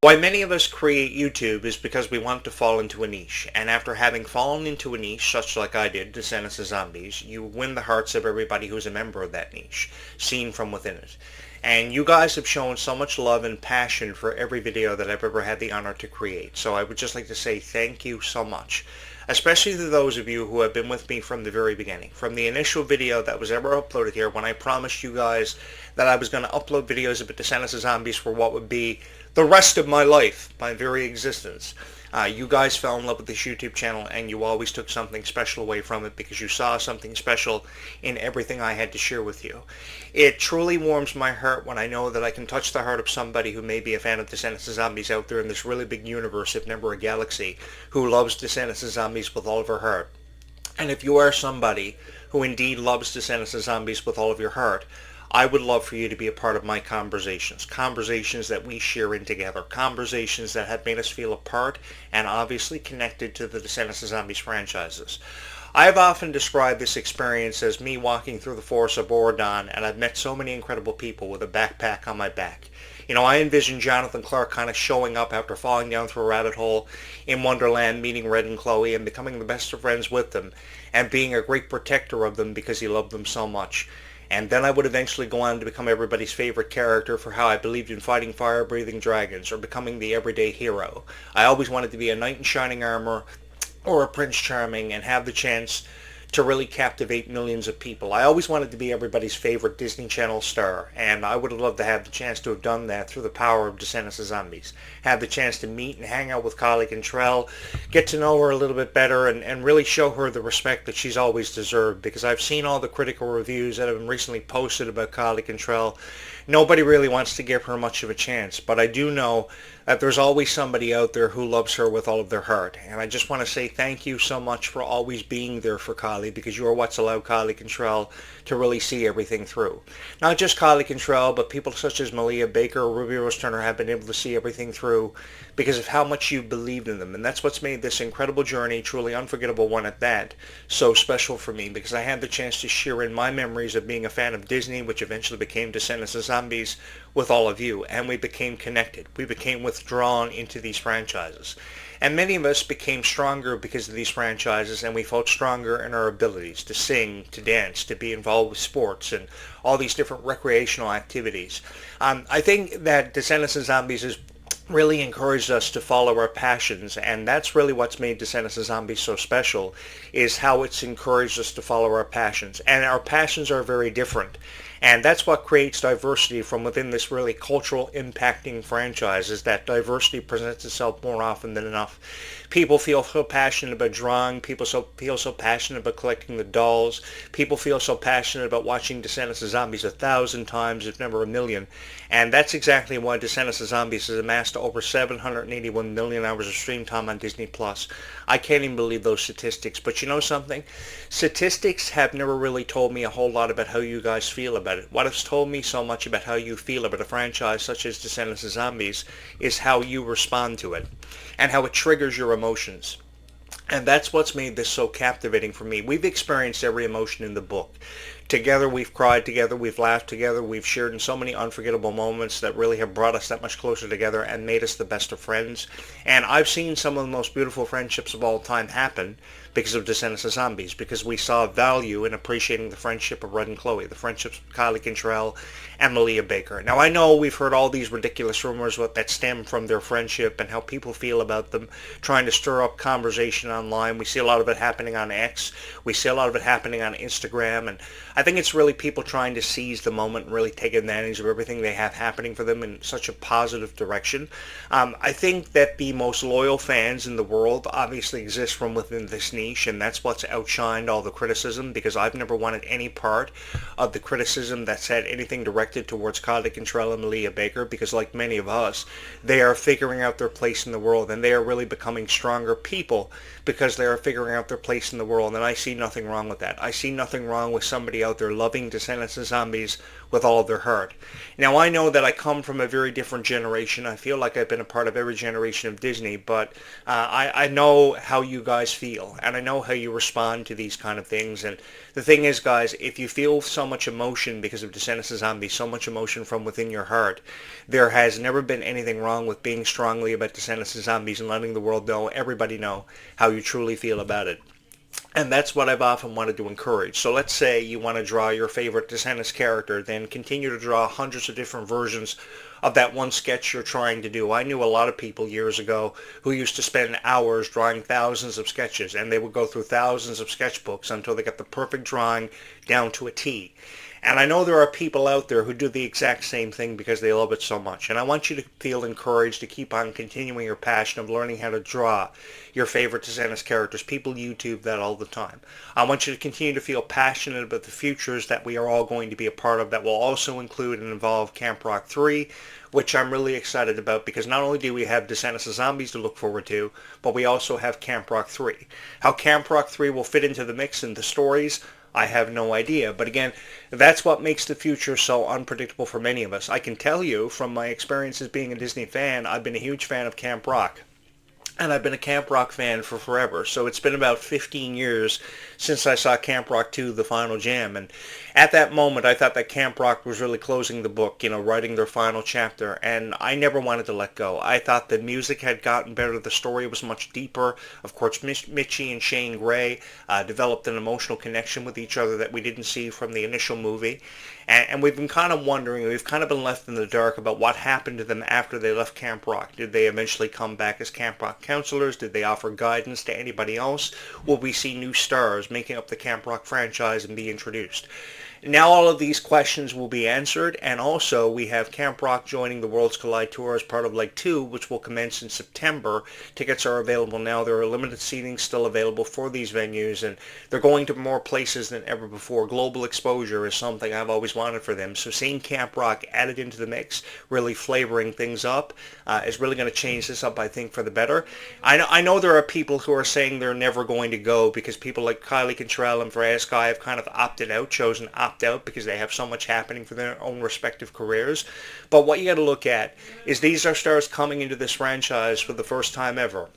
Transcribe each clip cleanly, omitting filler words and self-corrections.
Why many of us create YouTube is because we want to fall into a niche, and after having fallen into a niche, such like I did, Descendants of Zombies, you win the hearts of everybody who's a member of that niche, seen from within it. And you guys have shown so much love and passion for every video that I've ever had the honor to create, so I would just like to say thank you so much. Especially to those of you who have been with me from the very beginning. From the initial video that was ever uploaded here, when I promised you guys that I was going to upload videos about Descendants of Zombies for what would be the rest of my life, my very existence. You guys fell in love with this YouTube channel, and you always took something special away from it because you saw something special in everything I had to share with you. It truly warms my heart when I know that I can touch the heart of somebody who may be a fan of Descendants of Zombies out there in this really big universe, if never a galaxy, who loves Descendants of Zombies with all of her heart. And if you are somebody who indeed loves Descendants of Zombies with all of your heart, I would love for you to be a part of my conversations that we share in together, conversations that have made us feel apart and obviously connected to the Descendants of Zombies franchises. I have often described this experience as me walking through the forest of Oregon, and I've met so many incredible people with a backpack on my back. You know, I envision Jonathan Clarke kind of showing up after falling down through a rabbit hole in Wonderland, meeting Red and Chloe, and becoming the best of friends with them, and being a great protector of them because he loved them so much. And then I would eventually go on to become everybody's favorite character for how I believed in fighting fire-breathing dragons or becoming the everyday hero. I always wanted to be a knight in shining armor or a Prince Charming and have the chance to really captivate millions of people. I always wanted to be everybody's favorite Disney Channel star, and I would have loved to have the chance to have done that through the power of Descendants of Zombies. Have the chance to meet and hang out with Clarke and Trell, get to know her a little bit better, and really show her the respect that she's always deserved, because I've seen all the critical reviews that have been recently posted about Clarke and Trell. Nobody really wants to give her much of a chance, but I do know that there's always somebody out there who loves her with all of their heart. And I just want to say thank you so much for always being there for Clarke, because you are what's allowed Clarke and Trell to really see everything through. Not just Clarke and Trell, but people such as Malia Baker or Ruby Rose Turner have been able to see everything through because of how much you believed in them. And that's what's made this incredible journey, truly unforgettable one at that, so special for me, because I had the chance to share in my memories of being a fan of Disney, which eventually became Descendants of Zombies, with all of you. And we became connected. We became withdrawn into these franchises. And many of us became stronger because of these franchises, and we felt stronger in our abilities to sing, to dance, to be involved with sports, and all these different recreational activities. I think that Descendants of Zombies has really encouraged us to follow our passions, and that's really what's made Descendants of Zombies so special, is how it's encouraged us to follow our passions. And our passions are very different. And that's what creates diversity from within this really cultural impacting franchise, is that diversity presents itself more often than enough. People feel so passionate about drawing. People feel so passionate about collecting the dolls. People feel so passionate about watching Descendants of Zombies 1,000 times, if never a million. And that's exactly why Descendants of Zombies has amassed over 781 million hours of stream time on Disney+. I can't even believe those statistics. But you know something? Statistics have never really told me a whole lot about how you guys feel about it. What has told me so much about how you feel about a franchise such as Descendants of Zombies is how you respond to it and how it triggers your emotions. And that's what's made this so captivating for me. We've experienced every emotion in the book. Together we've cried together, we've laughed together, we've shared in so many unforgettable moments that really have brought us that much closer together and made us the best of friends. And I've seen some of the most beautiful friendships of all time happen because of Descendants of Zombies, because we saw value in appreciating the friendship of Red and Chloe, the friendships of Clarke and Trell, and Malia Baker. Now I know we've heard all these ridiculous rumors that stem from their friendship and how people feel about them, trying to stir up conversation online. We see a lot of it happening on X. We see a lot of it happening on Instagram, and I think it's really people trying to seize the moment and really take advantage of everything they have happening for them in such a positive direction. I think that the most loyal fans in the world obviously exist from within this niche, and that's what's outshined all the criticism, because I've never wanted any part of the criticism that said anything directed towards Clarke and Trell and Malia Baker, because like many of us, they are figuring out their place in the world, and they are really becoming stronger people because they are figuring out their place in the world, and I see nothing wrong with that. I see nothing wrong with somebody everybody out there loving Descendants of Zombies with all of their heart. Now, I know that I come from a very different generation. I feel like I've been a part of every generation of Disney, but I know how you guys feel, and I know how you respond to these kind of things. And the thing is, guys, if you feel so much emotion because of Descendants of Zombies, so much emotion from within your heart, there has never been anything wrong with being strongly about Descendants of Zombies and letting the world know, everybody know, how you truly feel about it. And that's what I've often wanted to encourage. So let's say you want to draw your favorite Descendants character, then continue to draw hundreds of different versions of that one sketch you're trying to do. I knew a lot of people years ago who used to spend hours drawing thousands of sketches, and they would go through thousands of sketchbooks until they got the perfect drawing down to a T. And I know there are people out there who do the exact same thing because they love it so much. And I want you to feel encouraged to keep on continuing your passion of learning how to draw your favorite Descendants characters. People YouTube that all the time. I want you to continue to feel passionate about the futures that we are all going to be a part of that will also include and involve Camp Rock 3, which I'm really excited about because not only do we have Descendants of Zombies to look forward to, but we also have Camp Rock 3. How Camp Rock 3 will fit into the mix and the stories, I have no idea. But again, that's what makes the future so unpredictable for many of us. I can tell you from my experience as being a Disney fan, I've been a huge fan of Camp Rock. And I've been a Camp Rock fan for forever. So it's been about 15 years since I saw Camp Rock 2, The Final Jam. And at that moment, I thought that Camp Rock was really closing the book, writing their final chapter. And I never wanted to let go. I thought the music had gotten better. The story was much deeper. Of course, Mitchie and Shane Gray developed an emotional connection with each other that we didn't see from the initial movie. And we've been kind of wondering, we've kind of been left in the dark about what happened to them after they left Camp Rock. Did they eventually come back as Camp Rock counselors? Did they offer guidance to anybody else? Will we see new stars making up the Camp Rock franchise and be introduced? Now all of these questions will be answered, and also we have Camp Rock joining the Worlds Collide Tour as part of Leg 2, which will commence in September. Tickets are available now. There are limited seating still available for these venues, and they're going to more places than ever before. Global exposure is something I've always wanted for them, so seeing Camp Rock added into the mix, really flavoring things up, is really going to change this up, I think, for the better. I know there are people who are saying they're never going to go because people like Kylie Cantrell and Freya Sky have kind of opted out, chosen to opt out because they have so much happening for their own respective careers. But what you got to look at is these are stars coming into this franchise for the first time ever.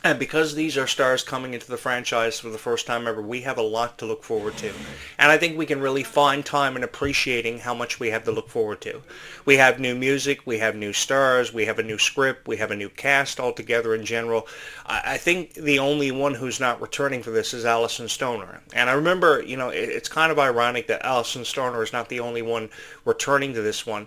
And because these are stars coming into the franchise for the first time ever, we have a lot to look forward to. And I think we can really find time in appreciating how much we have to look forward to. We have new music, we have new stars, we have a new script, we have a new cast altogether in general. I think the only one who's not returning for this is Allison Stoner. And I remember, it's kind of ironic that Allison Stoner is not the only one returning to this one,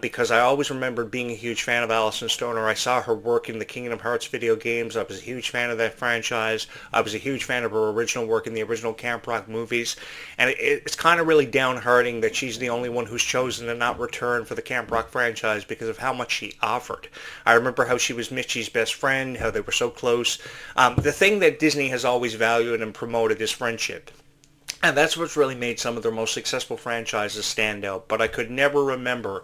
because I always remembered being a huge fan of Allison Stoner. I saw her work in the Kingdom Hearts video games. I was a huge fan of that franchise. I was a huge fan of her original work in the original Camp Rock movies. And it's kind of really downhearting that she's the only one who's chosen to not return for the Camp Rock franchise because of how much she offered. I remember how she was Mitchie's best friend, how they were so close. The thing that Disney has always valued and promoted is friendship. And that's what's really made some of their most successful franchises stand out. But I could never remember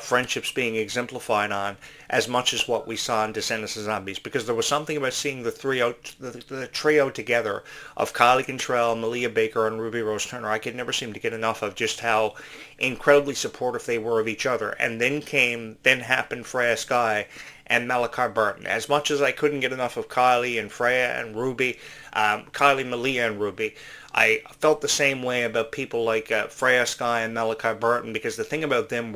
friendships being exemplified on as much as what we saw in Descendants of Zombies, because there was something about seeing the trio together of Kylie Cantrell, Malia Baker, and Ruby Rose Turner. I could never seem to get enough of just how incredibly supportive they were of each other. And then happened Freya Sky and Malachi Barton. As much as I couldn't get enough of Kylie and Freya and Ruby, Kylie, Malia, and Ruby, I felt the same way about people like Freya Sky and Malachi Barton, because the thing about them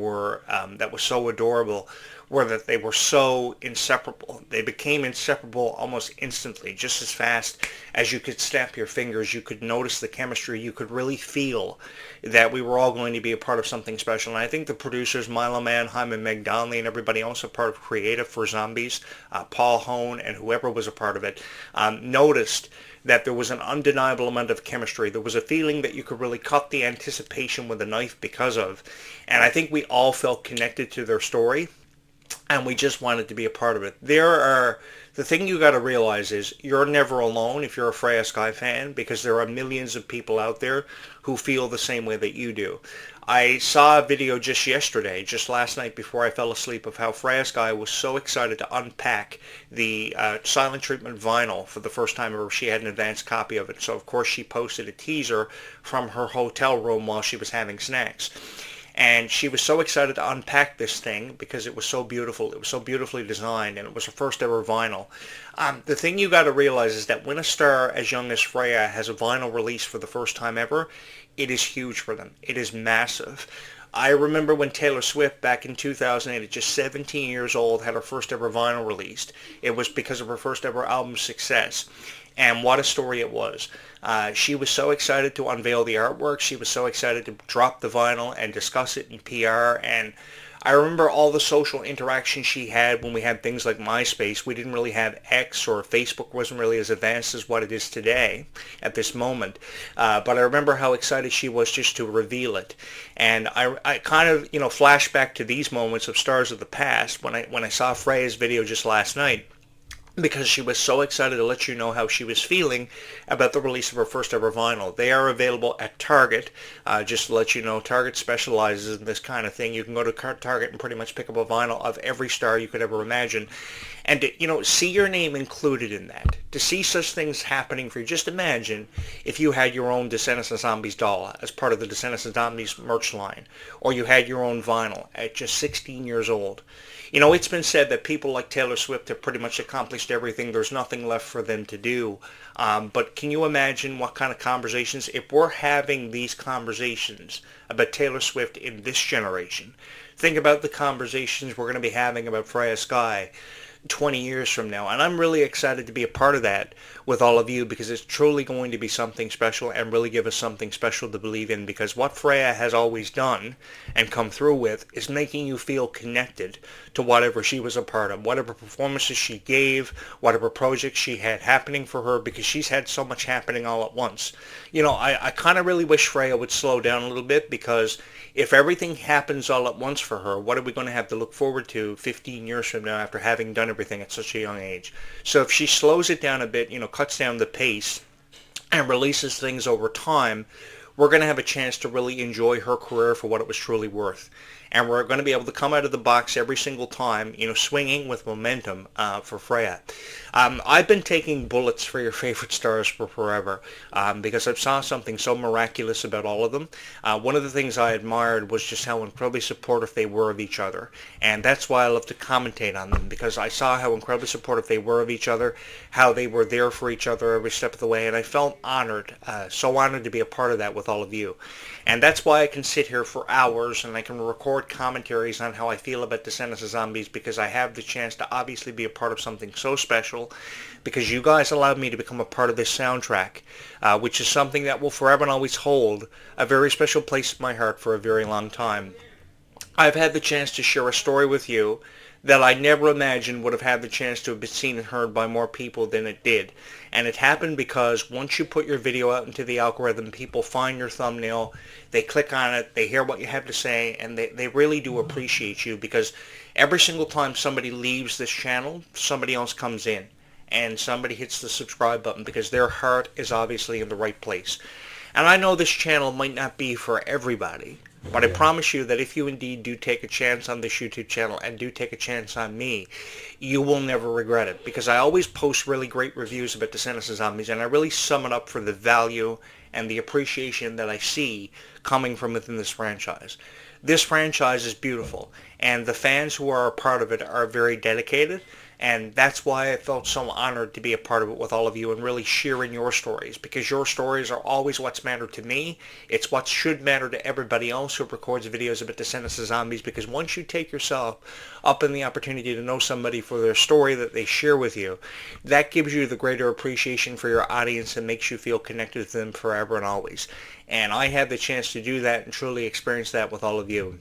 that was so adorable were that they were so inseparable. They became inseparable almost instantly, just as fast as you could snap your fingers. You could notice the chemistry. You could really feel that we were all going to be a part of something special. And I think the producers, Milo Manheim and Meg Donnelly and everybody else a part of creative for Zombies, Paul Hone and whoever was a part of it, noticed that there was an undeniable amount of chemistry. There was a feeling that you could really cut the anticipation with a knife because of. And I think we all felt connected to their story, and we just wanted to be a part of it. The thing you got to realize is you're never alone if you're a Freya Sky fan, because there are millions of people out there who feel the same way that you do. I saw a video just yesterday, just last night before I fell asleep, of how Freya Sky was so excited to unpack the silent treatment vinyl for the first time ever. She had an advanced copy of it, so of course she posted a teaser from her hotel room while she was having snacks. And she was so excited to unpack this thing because it was so beautiful. It was so beautifully designed, and it was her first ever vinyl. The thing you got to realize is that when a star as young as Freya has a vinyl release for the first time ever, it is huge for them. It is massive. I remember when Taylor Swift back in 2008, at just 17 years old, had her first ever vinyl released. It was because of her first ever album success. And what a story it was. She was so excited to unveil the artwork. She was so excited to drop the vinyl and discuss it in PR. And I remember all the social interaction she had when we had things like MySpace. We didn't really have X, or Facebook wasn't really as advanced as what it is today at this moment. But I remember how excited she was just to reveal it. And I kind of, flash back to these moments of stars of the past when I saw Freya's video just last night, because she was so excited to let you know how she was feeling about the release of her first ever vinyl. They are available at Target. Just to let you know, Target specializes in this kind of thing. You can go to Target and pretty much pick up a vinyl of every star you could ever imagine. And to, see your name included in that, to see such things happening for you. Just imagine if you had your own Descendants and Zombies doll as part of the Descendants and Zombies merch line, or you had your own vinyl at just 16 years old. It's been said that people like Taylor Swift have pretty much accomplished everything. There's nothing left for them to do. But can you imagine what kind of conversations, if we're having these conversations about Taylor Swift in this generation? Think about the conversations we're going to be having about Freya Sky 20 years from now. And I'm really excited to be a part of that with all of you, because it's truly going to be something special and really give us something special to believe in, because what Freya has always done and come through with is making you feel connected to whatever she was a part of, whatever performances she gave, whatever projects she had happening for her, because she's had so much happening all at once. I kind of really wish Freya would slow down a little bit, because if everything happens all at once for her, what are we going to have to look forward to 15 years from now after having done everything at such a young age? So if she slows it down a bit, cuts down the pace and releases things over time, we're going to have a chance to really enjoy her career for what it was truly worth. And we're going to be able to come out of the box every single time, swinging with momentum for Freya. I've been taking bullets for your favorite stars for forever, because I saw something so miraculous about all of them. One of the things I admired was just how incredibly supportive they were of each other. And that's why I love to commentate on them, because I saw how incredibly supportive they were of each other, how they were there for each other every step of the way. And I felt honored, so honored to be a part of that with all of you. And that's why I can sit here for hours and I can record commentaries on how I feel about Descendants of Zombies, because I have the chance to obviously be a part of something so special, because you guys allowed me to become a part of this soundtrack, which is something that will forever and always hold a very special place in my heart for a very long time. I've had the chance to share a story with you that I never imagined would have had the chance to have been seen and heard by more people than it did. And it happened because once you put your video out into the algorithm, people find your thumbnail, they click on it, they hear what you have to say, and they really do appreciate you, because every single time somebody leaves this channel, somebody else comes in and somebody hits the subscribe button, because their heart is obviously in the right place. And I know this channel might not be for everybody, but I promise you that if you indeed do take a chance on this YouTube channel and do take a chance on me, you will never regret it, because I always post really great reviews about Descendants of Zombies, and I really sum it up for the value and the appreciation that I see coming from within this franchise. This franchise is beautiful, and the fans who are a part of it are very dedicated, and that's why I felt so honored to be a part of it with all of you and really sharing your stories, because your stories are always what's mattered to me. It's what should matter to everybody else who records videos about Descendants of Zombies, because once you take yourself up in the opportunity to know somebody for their story that they share with you, that gives you the greater appreciation for your audience and makes you feel connected to them forever and always. And I had the chance to do that and truly experience that with all of you.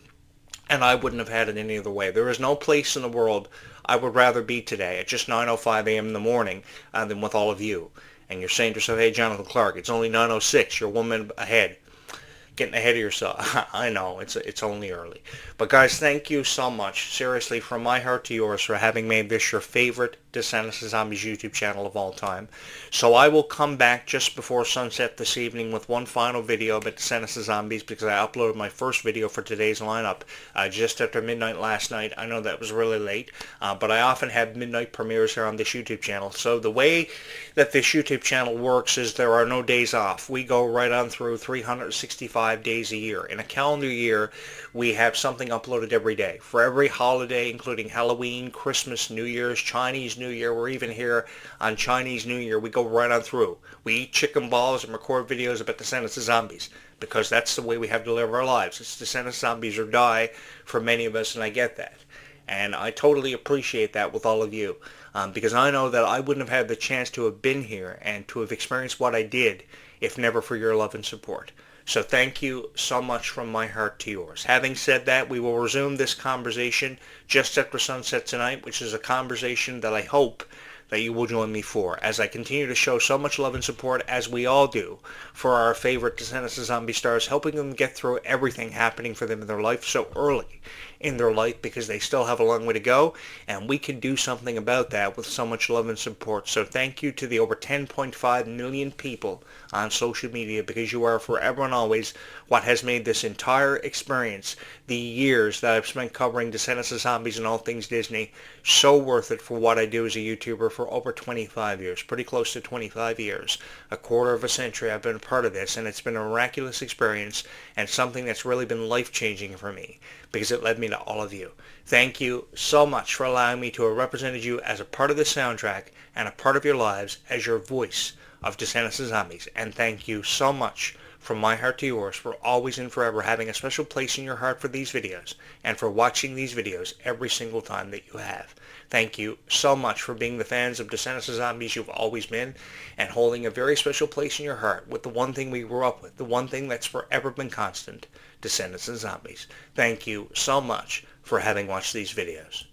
And I wouldn't have had it any other way. There is no place in the world I would rather be today at just 9:05 a.m. in the morning than with all of you. And you're saying to yourself, hey, Jonathan Clarke, it's only 9:06. You're 1 minute ahead. Getting ahead of yourself. I know, it's only early. But guys, thank you so much, seriously, from my heart to yours, for having made this your favorite Descendants of Zombies YouTube channel of all time. So I will come back just before sunset this evening with one final video about Descendants of Zombies, because I uploaded my first video for today's lineup just after midnight last night. I know that was really late, but I often have midnight premieres here on this YouTube channel. So the way that this YouTube channel works is there are no days off. We go right on through 365 days a year. In a calendar year, we have something uploaded every day. For every holiday, including Halloween, Christmas, New Year's, Chinese New Year, we're even here on Chinese New Year. We go right on through. We eat chicken balls and record videos about Descendants of Zombies, because that's the way we have to live our lives. It's Descendants of Zombies or die for many of us, and I get that. And I totally appreciate that with all of you, because I know that I wouldn't have had the chance to have been here and to have experienced what I did if never for your love and support. So thank you so much from my heart to yours. Having said that, we will resume this conversation just after sunset tonight, which is a conversation that I hope that you will join me for, as I continue to show so much love and support, as we all do, for our favorite Descendants of Zombie stars, helping them get through everything happening for them in their life so early in their life, because they still have a long way to go, and we can do something about that with so much love and support. So thank you to the over 10.5 million people on social media, because you are forever and always what has made this entire experience, the years that I've spent covering Descendants of Zombies and all things Disney, so worth it for what I do as a YouTuber for over 25 years, pretty close to 25 years. A quarter of a century I've been a part of this, and it's been a miraculous experience and something that's really been life-changing for me, because it led me to all of you. Thank you so much for allowing me to have represented you as a part of the soundtrack and a part of your lives as your voice of Descendants of Zombies. And thank you so much from my heart to yours for always and forever having a special place in your heart for these videos and for watching these videos every single time that you have. Thank you so much for being the fans of Descendants of Zombies you've always been, and holding a very special place in your heart with the one thing we grew up with, the one thing that's forever been constant, Descendants of Zombies. Thank you so much for having watched these videos.